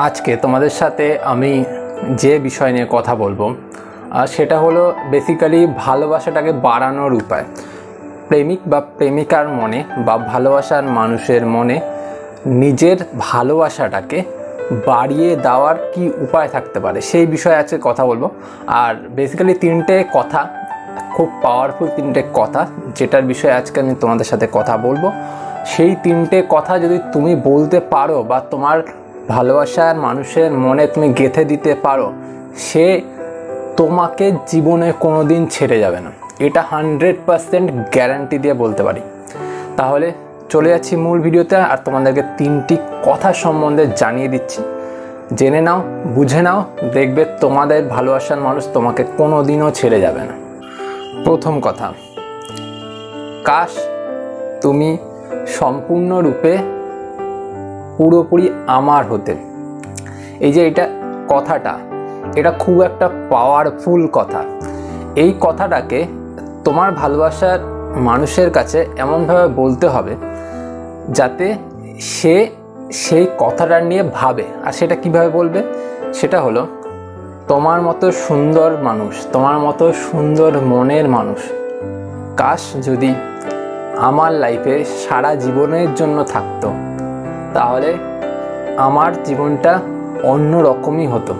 আজকে তোমাদের সাথে আমি যে বিষয় নিয়ে কথা বলবো সেটা হলো বেসিক্যালি ভালোবাসাটাকে বাড়ানোর উপায়। প্রেমিক বা প্রেমিকার মনে বা ভালোবাসার মানুষের মনে নিজের ভালোবাসাটাকে বাড়িয়ে দেওয়ার কি উপায় থাকতে পারে সেই বিষয়ে আজকে কথা বলবো। আর বেসিক্যালি তিনটে কথা, খুব পাওয়ারফুল তিনটে কথা যেটার বিষয়ে আজকে আমি তোমাদের সাথে কথা বলবো। সেই তিনটে কথা যদি তুমি বলতে পারো বা তোমার ভালোবাসার মানুষের মনে তুমি গেঁথে দিতে পারো, সে তোমাকে জীবনে কোনো দিন ছেড়ে যাবে না, এটা 100% গ্যারান্টি দিয়ে বলতে পারি। তাহলে চলে যাচ্ছি মূল ভিডিওতে আর তোমাদেরকে তিনটি কথা সম্বন্ধে জানিয়ে দিচ্ছি। জেনে নাও, বুঝে নাও, দেখবে তোমাদের ভালোবাসার মানুষ তোমাকে কোনো দিনও ছেড়ে যাবে না। প্রথম কথা, কাশ তুমি সম্পূর্ণরূপে পুরোপুরি আমার হতে। এই যে কথাটা এটা খুব একটা পাওয়ারফুল কথা। এই কথাটাকে তোমার ভালোবাসার মানুষের কাছে এমনভাবে বলতে হবে যাতে সে সেই কথাটা নিয়ে ভাবে। আর সেটা কিভাবে বলবে? সেটা হলো, তোমার মতো সুন্দর মানুষ, তোমার মতো সুন্দর মনের মানুষ কাশ যদি আমার লাইফে সারা জীবনের জন্য থাকতো, তাহলে আমার জীবনটা অন্য রকমই হতো।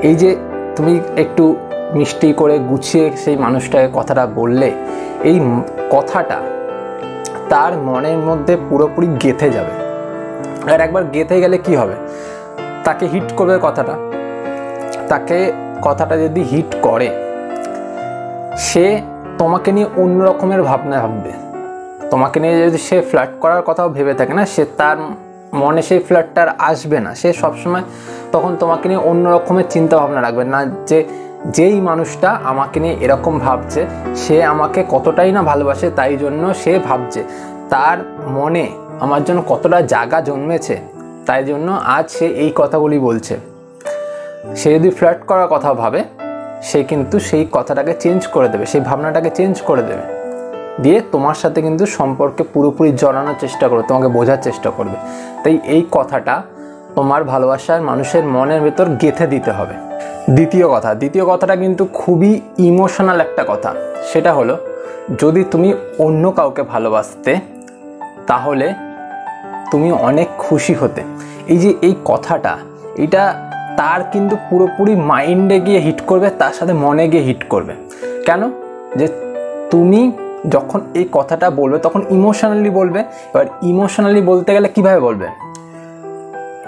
এই যে তুমি একটু মিষ্টি করে গুছিয়ে সেই মানুষটাকে কথাটা বললে, এই কথাটা তার মনের মধ্যে পুরোপুরি গেঁথে যাবে। আর একবার গেঁথে গেলে কি হবে? তাকে হিট করবে কথাটা। তাকে কথাটা যদি হিট করে, সে তোমাকে নিয়ে অন্য রকমের ভাবনা ভাববে। তোমাকে নিয়ে যদি সে ফ্লার্ট করার কথাও ভেবে থাকে না, সে তার মনে সেই ফ্লার্টটা আর আসবে না। সে সবসময় তখন তোমাকে নিয়ে অন্য রকমের চিন্তা ভাবনা রাখবে না, যে যেই মানুষটা আমাকে নিয়ে এরকম ভাবছে সে আমাকে কতটাই না ভালোবাসে, তাই জন্য সে ভাবছে তার মনে আমার জন্য কতটা জায়গা জন্মেছে, তাই জন্য আজ সে এই কথাগুলি বলছে। সে যদি ফ্লার্ট করার কথা ভাবে, সে কিন্তু সেই কথাটাকে চেঞ্জ করে দেবে, সেই ভাবনাটাকে চেঞ্জ করে দেবে, দিয়ে তোমার সাথে কিন্তু সম্পর্কে পুরোপুরি জড়ানোর চেষ্টা করবে, তোমাকে বোঝার চেষ্টা করবে। তাই এই কথাটা তোমার ভালোবাসার মানুষের মনের ভেতর গেঁথে দিতে হবে। দ্বিতীয় কথাটা কিন্তু খুবই ইমোশনাল একটা কথা। সেটা হলো, যদি তুমি অন্য কাউকে ভালোবাসতে, তাহলে তুমি অনেক খুশি হতে। এই যে এই কথাটা, এটা তার কিন্তু পুরোপুরি মাইন্ডে গিয়ে হিট করবে, তার সাথে মনে গিয়ে হিট করবে। কেন? যে তুমি যখন এই কথাটা বলবে তখন ইমোশনালি বলবে। এবার ইমোশনালি বলতে গেলে কিভাবে বলবে?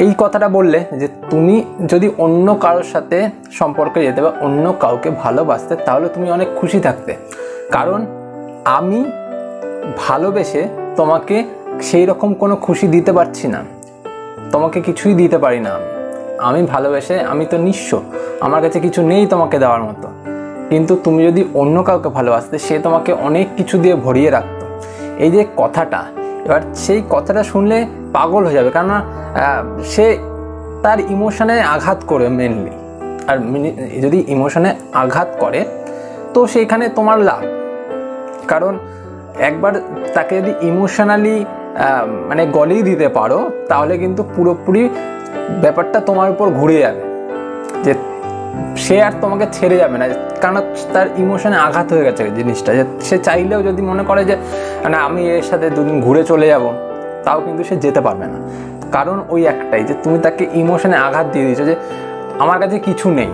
এই কথাটা বললে যে তুমি যদি অন্য কারোর সাথে সম্পর্কে যেতে বা অন্য কাউকে ভালোবাসতে, তাহলে তুমি অনেক খুশি থাকতে। কারণ আমি ভালোবেসে তোমাকে সেই রকম কোনো খুশি দিতে পারছি না, তোমাকে কিছুই দিতে পারি না। আমি ভালোবেসে আমি তো নিঃস্ব, আমার কাছে কিছু নেই তোমাকে দেওয়ার মতো। কিন্তু তুমি যদি অন্য কাউকে ভালোবাসতে, সে তোমাকে অনেক কিছু দিয়ে ভরিয়ে রাখতো। এই যে কথাটা, এবার সেই কথাটা শুনলে পাগল হয়ে যাবে, কেননা সে তার ইমোশনে আঘাত করে মেনলি। আর যদি ইমোশনে আঘাত করে, তো সেইখানে তোমার লাভ। কারণ একবার তাকে যদি ইমোশনালি গলিয়ে দিতে পারো, তাহলে কিন্তু পুরোপুরি ব্যাপারটা তোমার উপর ঘুরে যাবে, যে সে আর তোমাকে ছেড়ে যাবে না। কারণ তার ইমোশনে আঘাত হয়ে গেছে জিনিসটা। যে সে চাইলেও যদি মনে করে যে না আমি এর সাথে দুদিন ঘুরে চলে যাব, তাও কিন্তু সে যেতে পারবে না। কারণ ওই একটাই, যে তুমি তাকে ইমোশনে আঘাত দিয়ে দিয়েছো যে আমার কাছে কিছু নেই,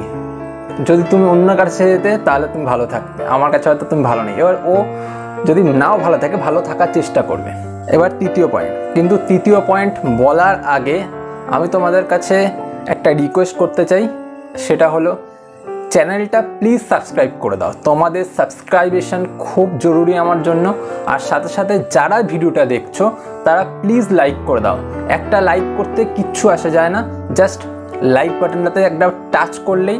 যদি তুমি অন্য কাছে যেতে তাহলে তুমি ভালো থাকবে, আমার কাছে হয়তো তুমি ভালো নেই। এবার ও যদি নাও ভালো থাকে, ভালো থাকার চেষ্টা করবে। এবার তৃতীয় পয়েন্ট বলার আগে আমি তোমাদের কাছে একটা রিকোয়েস্ট করতে চাই। সেটা হলো, চ্যানেলটা প্লিজ সাবস্ক্রাইব করে দাও। তোমাদের সাবস্ক্রাইবেশন খুব জরুরি আমার জন্য। আর সাথে সাথে যারা ভিডিওটা দেখছো, তারা প্লিজ লাইক করে দাও। একটা লাইক করতে কিচ্ছু আসে যায় না, জাস্ট লাইক বাটনটাতে একটা টাচ করলেই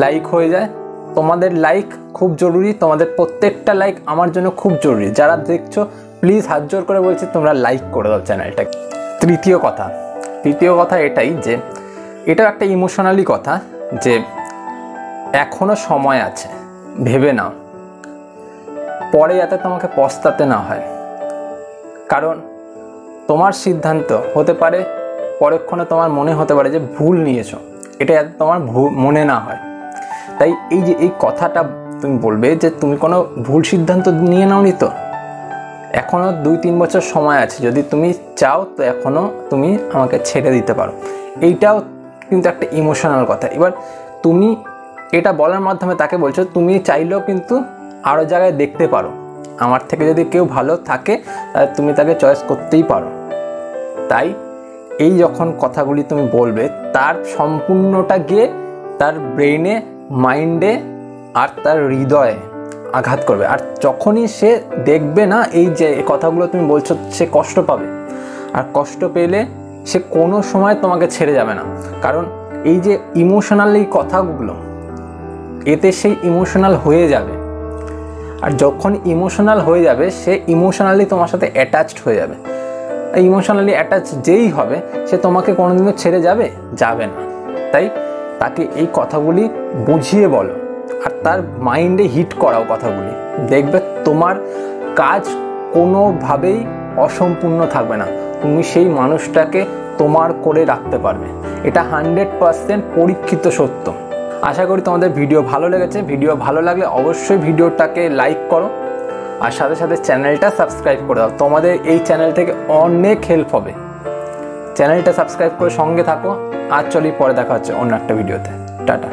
লাইক হয়ে যায়। তোমাদের লাইক খুব জরুরি, তোমাদের প্রত্যেকটা লাইক আমার জন্য খুব জরুরি। যারা দেখছো, প্লিজ হাত জোর করে বলছি, তোমরা লাইক করে দাও চ্যানেলটাকে। তৃতীয় কথা এটাই, যে এটাও একটা ইমোশনালি কথা, যে এখনো সময় আছে, ভেবে নাও, পরে যাতে তোমাকে পস্তাতে না হয়। কারণ তোমার সিদ্ধান্ত হতে পারে পরক্ষণে তোমার মনে হতে পারে যে ভুল নিয়েছো, এটা যাতে তোমার মনে না হয়। তাই এই যে এই কথাটা তুমি বলবে যে তুমি কোনো ভুল সিদ্ধান্ত নিয়ে নাওনি তো, এখনও 2-3 বছর সময় আছে, যদি তুমি চাও তো এখনও তুমি আমাকে ছেড়ে দিতে পারো। এইটাও কিন্তু একটা ইমোশনাল কথা। এবার তুমি এটা বলার মাধ্যমে তাকে বলছো তুমি চাইলেও কিন্তু আরও জায়গায় দেখতে পারো, আমার থেকে যদি কেউ ভালো থাকে তাহলে তুমি তাকে চয়েস করতেই পারো। তাই এই যখন কথাগুলি তুমি বলবে তার সম্পূর্ণটা গিয়ে তার ব্রেনে, মাইন্ডে আর তার হৃদয়ে আঘাত করবে। আর যখনই সে দেখবে না এই যে কথাগুলো তুমি বলছো, সে কষ্ট পাবে। আর কষ্ট পেলে সে কোনো সময় তোমাকে ছেড়ে যাবে না, কারণ এই যে ইমোশনাল এই কথাগুলো, এতে সেই ইমোশনাল হয়ে যাবে। আর যখন ইমোশনাল হয়ে যাবে সে ইমোশনালি তোমার সাথে অ্যাটাচড হয়ে যাবে। ইমোশনালি অ্যাটাচ যেই হবে সে তোমাকে কোনোদিনও ছেড়ে যাবে না। তাই তাকে এই কথাগুলি বুঝিয়ে বলো আর তার মাইন্ডে হিট করাও কথাগুলি, দেখবে তোমার কাজ কোনোভাবেই অসম্পূর্ণ থাকবে না, তুমি সেই মানুষটাকে তোমার করে রাখতে পারবে। এটা 100% পরীক্ষিত সত্য। আশা করি তোমাদের ভিডিও ভালো লেগেছে। ভিডিও ভালো লাগলে অবশ্যই ভিডিওটাকে লাইক করো আর সাথে সাথে চ্যানেলটা সাবস্ক্রাইব করে দাও। তোমাদের এই চ্যানেল থেকে অনেক হেল্প হবে। চ্যানেলটা সাবস্ক্রাইব করে সঙ্গে থাকো। আর চলি, পরে দেখা হচ্ছে অন্য একটা ভিডিওতে। টাটা।